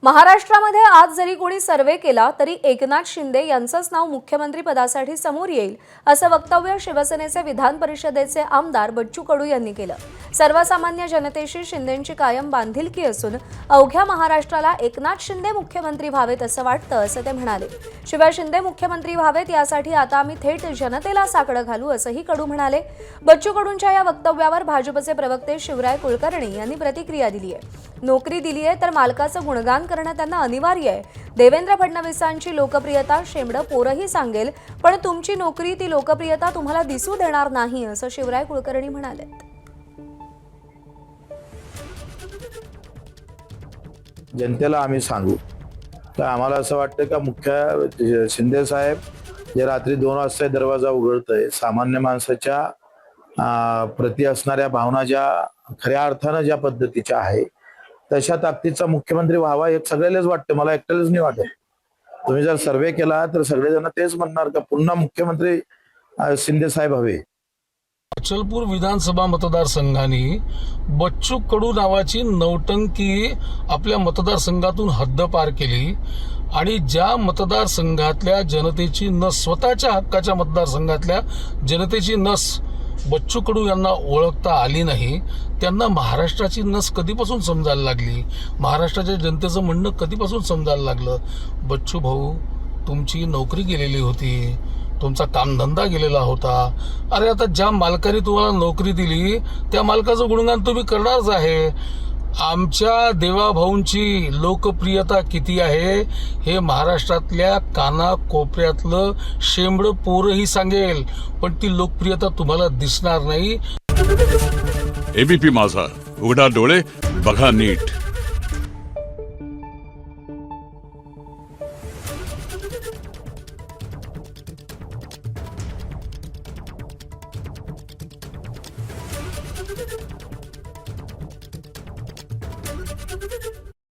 महाराष्ट्रामध्ये आज जरी कोणी सर्वे केला तरी एकनाथ शिंदे यांचंच नाव मुख्यमंत्री पदासाठी समोर येईल असं वक्तव्य शिवसेनेचे विधान परिषदेचे आमदार बच्चू कडू यांनी केलं। सर्वसामान्य जनतेशी शिंदेंची कायम बांधिलकी असून अवघ्या महाराष्ट्राला एकनाथ शिंदे मुख्यमंत्री व्हावेत असं वाटतं असं ते म्हणाले। शिवाय शिंदे मुख्यमंत्री व्हावेत यासाठी आता आम्ही थेट जनतेला साकडं घालू असंही कडू म्हणाले। बच्चू कडूंच्या या वक्तव्यावर भाजपचे प्रवक्ते शिवराय कुलकर्णी यांनी प्रतिक्रिया दिली आहे। नोकरी दिली आहे तर मालकाचं गुणगान करणं त्यांना अनिवार्य आहे। देवेंद्र फडणवीसांची लोकप्रियता शेंबडं पोरही सांगेल, पण तुमची नोकरी ती लोकप्रियता तुम्हाला दिसू देणार नाही असं शिवराय कुलकर्णी म्हणाले। जनतेला आम्ही सांगू तर आम्हाला असं वाटतं का मुख्य शिंदे साहेब जे रात्री 2 वाजता दरवाजा उघडतंय, सामान्य माणसाच्या प्रति असणाऱ्या भावना ज्या खऱ्या अर्थानं ज्या पद्धतीच्या आहे तशा ताकदीचा मुख्यमंत्री व्हावा हे सगळ्यालाच वाटतं, मला एकट्यालाच नाही वाटत। तुम्ही जर सर्वे केला तर सगळेजण तेच म्हणणार का पुन्हा मुख्यमंत्री शिंदे साहेब हवे। अचलपूर विधानसभा मतदारसंघाने बच्चू कडू नावाची नौटंकी आपल्या मतदारसंघातून हद्दपार केली आणि ज्या मतदारसंघातल्या जनतेची नस, स्वतःच्या हक्काच्या मतदारसंघातल्या जनतेची नस बच्चू कडू यांना ओळखता आली नाही, त्यांना महाराष्ट्राची नस कधीपासून समजायला लागली, महाराष्ट्राच्या जनतेचं म्हणणं कधीपासून समजायला लागलं। बच्चू भाऊ, तुमची नोकरी गेलेली होती, तुमचा कामधंदा गेलेला होता। अरे आता ज्या मालकाने तुम्हाला नोकरी दिली त्या मालकाचं गुणगान तुम्ही करणारच आहे। आमच्या देवाभाऊंची लोकप्रियता किती आहे हे महाराष्ट्रातल्या कानाकोपऱ्यातलं शेंबडं पोरही सांगेल, पण ती लोकप्रियता तुम्हाला दिसणार नाही। एबीपी माझा, उघडा डोळे बघा नीट।